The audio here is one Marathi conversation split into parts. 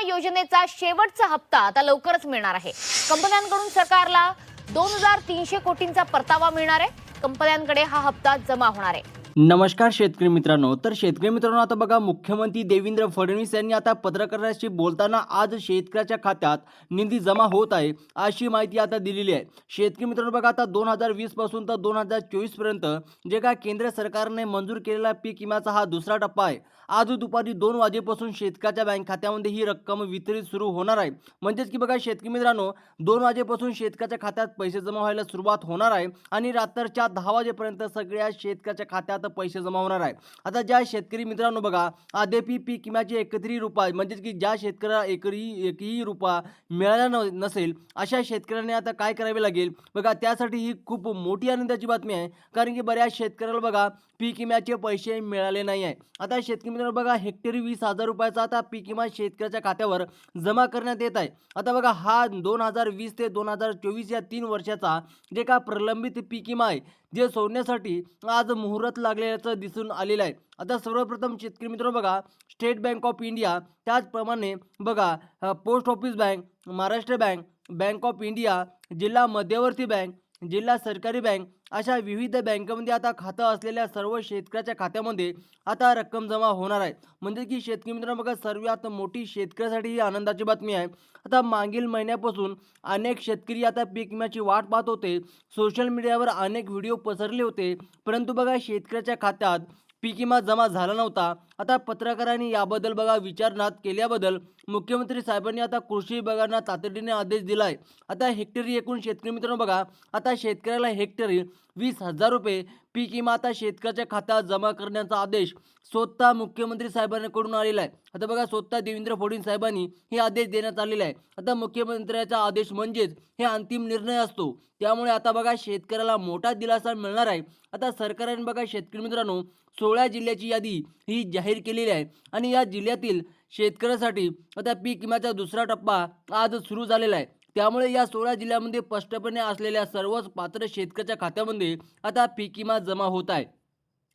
योजनेचा शेवटचा हप्ता आता लवकरच मिळणार आहे। कंपन्यांकडून सरकारला 2300 कोटींचा परतावा मिळणार आहे। कंपन्यांकडे हा हप्ता जमा होणार आहे। नमस्कार शेतकरी मित्रांनो। तर शेतकरी मित्रांनो, आता बघा, मुख्यमंत्री देवेंद्र फडणवीस यांनी आता पत्रकारांशी बोलताना आज शेतकऱ्याच्या खात्यात निधी जमा होत आहे अशी माहिती आता दिलेली आहे। शेतकरी मित्रांनो बघा, आता 2020 पासून तर 2024 पर्यंत जे काय केंद्र सरकारने मंजूर केलेला पीक विम्याचा हा दुसरा टप्पा आहे। आज दुपारी 2 वाजेपासून शेतकऱ्याच्या बँक खात्यामध्ये ही रक्कम वितरित सुरू होणार आहे। म्हणजेच की बघा शेतकरी मित्रांनो, 2 वाजेपासून शेतकऱ्याच्या खात्यात पैसे जमा व्हायला सुरुवात होणार आहे आणि रात्रीच्या 10 वाजेपर्यंत सगळ्या शेतकऱ्याच्या खात्यात पैसे जमा होणार आहे। आता ज्या शेतकरी मित्रांनो बघा, अद्यापही पीक विम्याचे एकत्रित रुपये म्हणजेच की ज्या शेतकऱ्याला एकही रुपया मिळाला नसेल अशा शेतकऱ्यांनी आता काय करावे लागेल बघा। त्यासाठी ही खूप मोठी आनंदाची बातमी आहे, कारण की बऱ्याच शेतकऱ्याला बघा पीक विम्याचे पैसे मिळाले नाही आहे। आता शेतकरी मित्रांनो बघा, हेक्टरी 20,000 रुपयाचा आता पीक विमा शेतकऱ्याच्या खात्यावर जमा करण्यात येत आहे। आता बघा, हा 2020 ते 2024 या 3 वर्षाचा जे का प्रलंबित पीक विमा आहे जे सोडण्यासाठी आज मुहूर्त लागल्याचं दिसून आलेलं आहे। आता सर्वप्रथम शेतकरी मित्रांनो बघा, स्टेट बँक ऑफ इंडिया, त्याचप्रमाणे बघा post office bank, Maharashtra bank, bank of India, जिल्हा मध्यवर्ती बँक, जिल्हा सरकारी बँक अशा विविध बँकांमध्ये आता खातं असलेल्या सर्व शेतकऱ्याच्या खात्यामध्ये आता रक्कम जमा होणार आहे। म्हणजे की शेतकरी मित्रांनो बघा, सर्वात मोठी शेतकऱ्यासाठी ही आनंदाची बातमी आहे। आता मागील महिन्यापासून अनेक शेतकरी आता पीक विम्याची वाट पाहत होते। सोशल मीडियावर अनेक व्हिडिओ पसरले होते, परंतु बघा शेतकऱ्याच्या खात्यात पीक विमा जमा झाला नव्हता। आता पत्रकारांनी याबद्दल बघा विचारणा केल्याबद्दल मुख्यमंत्री साहेबांनी आता कृषी विभागांना तातडीने आदेश दिलाय। आता हेक्टरी एकूण शेतकरी मित्रांनो बघा, आता शेतकऱ्याला हेक्टरी 20,000 रुपये पीक विमा आता शेतकऱ्याच्या खात्यात जमा करण्याचा आदेश स्वतः मुख्यमंत्री साहेबांकडून आलेला आहे। आता बघा, स्वतः देवेंद्र फडणवीस साहेबांनी हे आदेश देण्यात आलेला आहे। आता मुख्यमंत्र्याचा आदेश म्हणजेच हे अंतिम निर्णय असतो, त्यामुळे आता बघा शेतकऱ्याला मोठा दिलासा मिळणार आहे। आता सरकारने बघा शेतकरी मित्रांनो 16 जिल्ह्याची यादी ही जाहीर केलेली आहे आणि या जिल्ह्यातील शेतकऱ्यासाठी आता पीक विम्याचा दुसरा टप्पा आज सुरू झालेला आहे। त्यामुळे या 16 जिल्ह्यामध्ये स्पष्टपणे असलेल्या सर्वच पात्र शेतकऱ्याच्या खात्यामध्ये आता पीक विमा जमा होत आहे।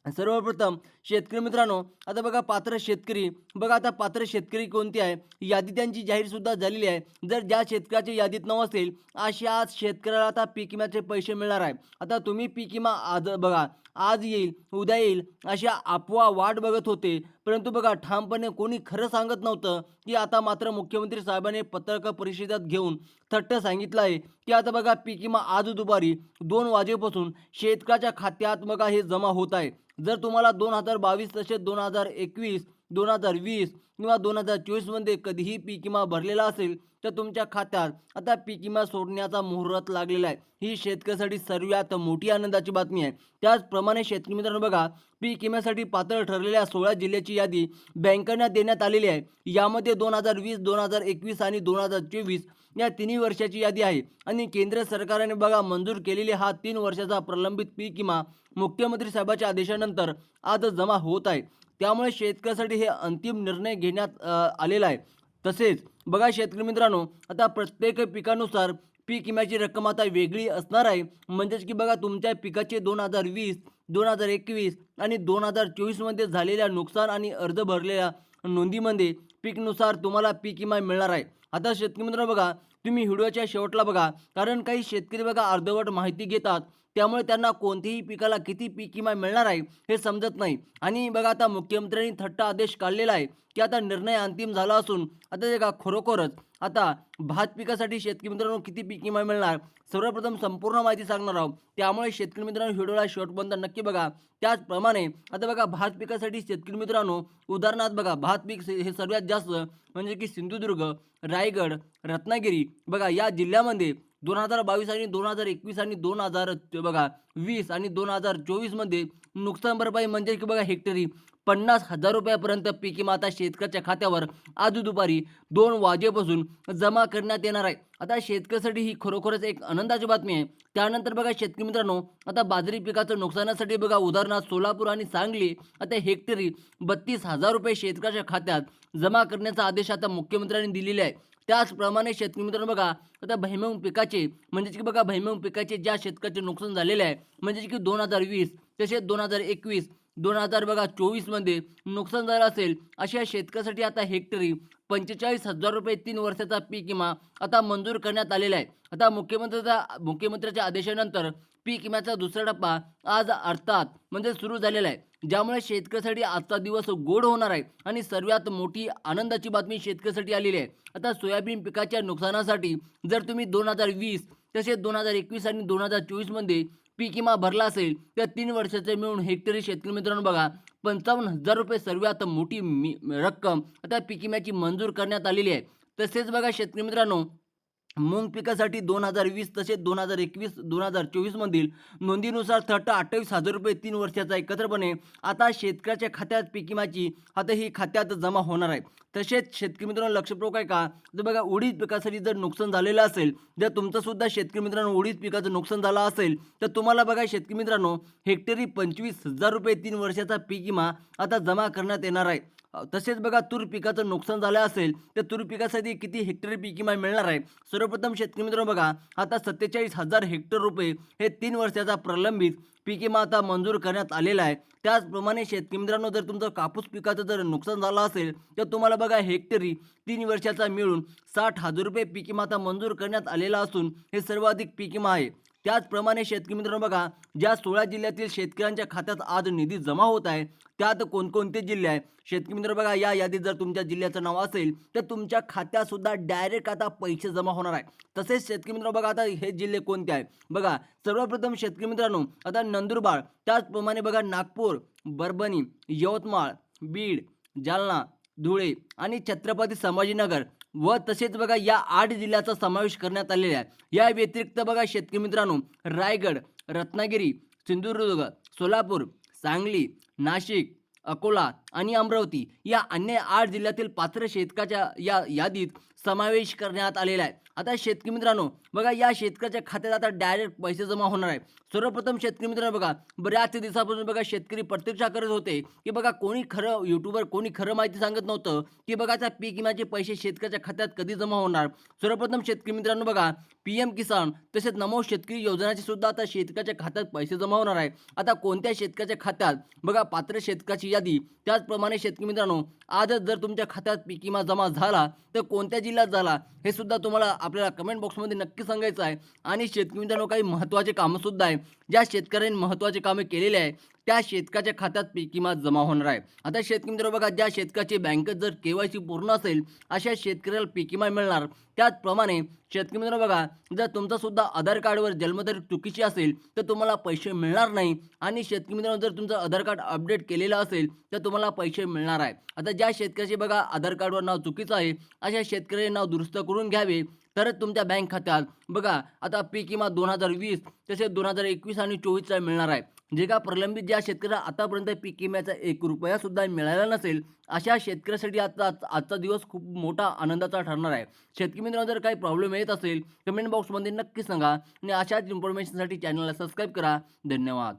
सर्वप्रथम शेतकरी मित्रांनो, आता बघा पात्र शेतकरी बघा, आता पात्र शेतकरी कोणते आहे यादी त्यांची जाहीर सुद्धा झालेली आहे। जर ज्या शेतकऱ्याच्या यादीत नाव असेल अशा शेतकऱ्याला आता पीक विम्याचे पैसे मिळणार आहे। आता तुम्ही पीक विमा आज बघा आज येईल उद्या येईल अशा अफवा वाट बघत होते, परंतु बघा ठामपणे कोणी खरं सांगत नव्हतं की आता मात्र मुख्यमंत्री साहेबांनी पत्रकार परिषदेत घेऊन थट्ट सांगितलं आहे की आता बघा पीक विमा आज दुपारी 2 वाजेपासून शेतकऱ्याच्या खात्यात बघा हे जमा होत आहे। जर तुम्हाला 2022 तसेच 2021, 2020 किंवा 2024 मध्ये कधीही पीक विमा भरलेला असेल तर तुमच्या खात्यात आता पीक विमा सोडण्याचा मुहूर्त लागलेला आहे। ही शेतकऱ्यासाठी सर्वात मोठी आनंदाची बातमी आहे। त्याचप्रमाणे शेतकरी मित्रांनो बघा, पीक विम्यासाठी पात्र ठरलेल्या 16 जिल्ह्याची यादी बँकांना देण्यात आलेली आहे। यामध्ये 2020, 2021 आणि 2024 या 3 वर्षाची यादी आहे आणि केंद्र सरकारने बघा मंजूर केलेली हा 3 वर्षाचा प्रलंबित पीक विमा मुख्यमंत्री साहेबांच्या आदेशानंतर आज जमा होत आहे। त्यामुळे शेतकऱ्यासाठी हे अंतिम निर्णय घेण्यात आलेला आहे। तसेच बघा शेतकरी मित्रांनो, आता प्रत्येक पिकानुसार पीक विम्याची रक्कम आता वेगळी असणार आहे। म्हणजेच की बघा तुमच्या पिकाचे 2020, 2021 आणि 2024 मध्ये झालेल्या नुकसान आणि अर्ज भरलेल्या नोंदीमध्ये पीकनुसार तुम्हाला पीक विमा मिळणार आहे। आता शेतकरी मित्रांनो बघा, तुम्ही व्हिडिओच्या शेवटला बघा, कारण काही शेतकरी बघा अर्धवट माहिती घेतात, त्यामुळे त्यांना कोणत्याही पिकाला किती पीक विमा मिळणार आहे हे समजत नाही। आणि बघा आता मुख्यमंत्र्यांनी थट्ट आदेश काढलेला आहे की आता निर्णय अंतिम झाला असून आता जे का खरोखरच आता भात पिकासाठी शेतकरी मित्रांनो किती पीक विमा मिळणार सर्वप्रथम संपूर्ण माहिती सांगणार आहोत। त्यामुळे शेतकरी मित्रांनो व्हिडिओला शेवटपर्यंत नक्की बघा। त्याचप्रमाणे आता बघा भात पिकासाठी शेतकरी मित्रांनो उदाहरणार्थ बघा भात पीक हे सर्वात जास्त म्हणजे की सिंधुदुर्ग, रायगड, रत्नागिरी बघा या जिल्ह्यामध्ये 2022 आणि 2021 आणि 2020 आणि 2024 मध्ये नुकसान भरपाई म्हणजे की बघा हेक्टरी 50,000 रुपयापर्यंत पीक विमा आता शेतकऱ्याच्या खात्यावर आज दुपारी 2 वाजेपासून जमा करण्यात येणार आहे। आता शेतकऱ्यासाठी ही खरोखरच एक आनंदाची बातमी आहे। त्यानंतर बघा शेतकरी मित्रांनो, आता बाजरी पिकाचं नुकसानासाठी बघा उदाहरणार्थ सोलापूर आणि सांगली आता हेक्टरी 32,000 रुपये शेतकऱ्याच्या खात्यात जमा करण्याचा आदेश आता मुख्यमंत्र्यांनी दिलेला आहे। त्याचप्रमाणे शेतकरी मित्रांनो बघा, आता भुईमूग पिकाचे म्हणजे की बघा भुईमूग पिकाचे ज्या शेतकऱ्याचे नुकसान झालेले आहे म्हणजे की 2020 तसेच 2021, 2024 मध्ये नुकसान झालं असेल अशा शेतकऱ्यासाठी आता हेक्टरी 45,000 रुपये 3 वर्षाचा पीक विमा आता मंजूर करण्यात आलेला आहे. आता मुख्यमंत्र्याच्या आदेशानंतर पीक विम्याचा दुसरा टप्पा आज अर्थात म्हणजे सुरू झालेला आहे. ज्यामुळे शेतकऱ्यासाठी आजचा दिवस गोड होणार आहे आणि सर्वात मोठी आनंदाची बातमी शेतकऱ्यासाठी आलेली आहे. आता सोयाबीन पिकाच्या नुकसानासाठी जर तुम्ही 2020 तसेच 2021 आणि 2024 मध्ये पीक विमा भरला असेल तर 3 वर्षाचे मिळून हेक्टरी शेतकरी मित्रांनो बघा 55,000 रुपये सर्वात मोठी रक्कम आता पीक विम्याची मंजूर करण्यात आलेली आहे. तसेच बघा शेतकरी मित्रांनो मूग पिकासाठी 2020 तसेच 2021-2024 मधील नोंदीनुसार थट्ट 28,000 रुपये 3 वर्षाचा एकत्रपणे आता शेतकऱ्याच्या खात्यात पीक विम्याची आता ही खात्यात जमा होणार आहे. तसेच शेतकरी मित्रांनो लक्षपूर्वक आहे का, तर बघा उडीद पिकासाठी जर नुकसान झालेलं असेल, जर तुमचं सुद्धा शेतकरी मित्रांनो उडीद पिकाचं नुकसान झालं असेल तर तुम्हाला बघा शेतकरी मित्रांनो हेक्टरी 25,000 रुपये 3 वर्षाचा पीक विमा आता जमा करण्यात येणार आहे. तसेच बघा तूर पिकाचं नुकसान झालं असेल तर तूर पिकासाठी किती हेक्टरी पीक विमा मिळणार आहे. सर्वप्रथम शेतकरी मित्रांनो बघा आता 47,000 हेक्टर रुपये हे 3 वर्षाचा प्रलंबित पीक विमा आता मंजूर करण्यात आलेला आहे. त्याचप्रमाणे शेतकरी मित्रांनो जर तुमचं कापूस पिकाचं जर नुकसान झालं असेल तर तुम्हाला बघा हेक्टरी 3 वर्षाचा मिळून 60,000 रुपये पीक विमा आता मंजूर करण्यात आलेला असून हे सर्वाधिक पीक विमा आहे. त्याचप्रमाणे शेतकरी मित्रांनो बघा ज्या 16 जिल्ह्यातील शेतकऱ्यांच्या खात्यात आज निधी जमा होत आहे त्यात कोणकोणते जिल्हे आहे शेतकरी मित्र बघा, या यादीत जर तुमच्या जिल्ह्याचं नाव असेल तर तुमच्या खात्यात सुद्धा डायरेक्ट आता पैसे जमा होणार आहे. तसेच शेतकरी मित्र बघा आता हे जिल्हे कोणते आहेत बघा, सर्वप्रथम शेतकरी मित्रांनो आता नंदुरबार, त्याचप्रमाणे बघा नागपूर, परभणी, यवतमाळ, बीड, जालना, धुळे आणि छत्रपती संभाजीनगर व तसेच बघा या 8 जिल्ह्याचा समावेश करण्यात आलेला आहे. या व्यतिरिक्त बघा शेतकरी मित्रांनो रायगड, रत्नागिरी, सिंधुदुर्ग, सोलापूर, सांगली, नाशिक, अकोला आणि अमरावती या अन्य 8 जिल्ह्यातील पात्र शेतकऱ्याच्या या यादीत समावेश करण्यात आलेला आहे. आता शेतकरी मित्रांनो बघा या शेतकऱ्याच्या खात्यात आता डायरेक्ट पैसे जमा होणार आहे. सर्वप्रथम शेतकरी मित्रांनो बघा बऱ्याच दिवसापासून बघा शेतकरी प्रतीक्षा करत होते की बघा कोणी खरं यूट्यूबर कोणी खरं माहिती सांगत नव्हतं की बघा त्या पीक विम्याचे पैसे शेतकऱ्याच्या खात्यात कधी जमा होणार. सर्वप्रथम शेतकरी मित्रांनो बघा PM किसान तसेच नमो शेतकरी योजनेचे सुद्धा आता शेतकऱ्याच्या खात्यात पैसे जमा होणार आहे. आता कोणत्या शेतकऱ्याच्या खात्यात बघा पात्र शेतकऱ्याची यादी, त्याचप्रमाणे शेतकरी मित्रांनो आजच जर तुमच्या खात्यात पीक विमा जमा झाला तर कोणत्या जिल्ह्यात झाला हे सुद्धा तुम्हाला आपल्याला कमेंट बॉक्समध्ये नक्की सांगायचं आहे. आणि शेतकरी मित्रांनो काही महत्त्वाचे कामं सुद्धा आहे, ज्या शेतकऱ्यांनी महत्त्वाचे कामे केलेले आहे त्या शेतकऱ्याच्या खात्यात पीक विमा जमा होणार आहे. आता शेतकरी मित्रांनो बघा ज्या शेतकऱ्याची बँकेत जर KYC पूर्ण असेल अशा शेतकऱ्याला पीक विमा मिळणार. त्याचप्रमाणे शेतकरी मित्रांनो बघा जर तुमचा सुद्धा आधार कार्डवर जन्मतारीख चुकीची असेल तर तुम्हाला पैसे मिळणार नाही. आणि शेतकरी मित्रांनो जर तुमचं आधार कार्ड अपडेट केलेलं असेल तर तुम्हाला पैसे मिळणार आहे. आता ज्या शेतकऱ्याचे बघा आधार कार्डवर नाव चुकीचं आहे अशा शेतकऱ्याचे नाव दुरुस्त करून घ्यावे तरच तुमच्या बँक खात्यात बघा आता पीक विमा 2020 तसेच 2021 आणि 24चा मिळणार आहे. जे का प्रलंबित ज्या शेतकऱ्याला आतापर्यंत पीक विम्याचा 1 रुपया सुद्धा मिळाला नसेल अशा शेतकऱ्यासाठी आजचा दिवस खूप मोठा आनंदाचा ठरणार आहे. शेतकरी मित्रांनो जर काही प्रॉब्लेम येत असेल कमेंट बॉक्समध्ये नक्की सांगा आणि अशाच इन्फॉर्मेशनसाठी चॅनलला सबस्क्राईब करा. धन्यवाद.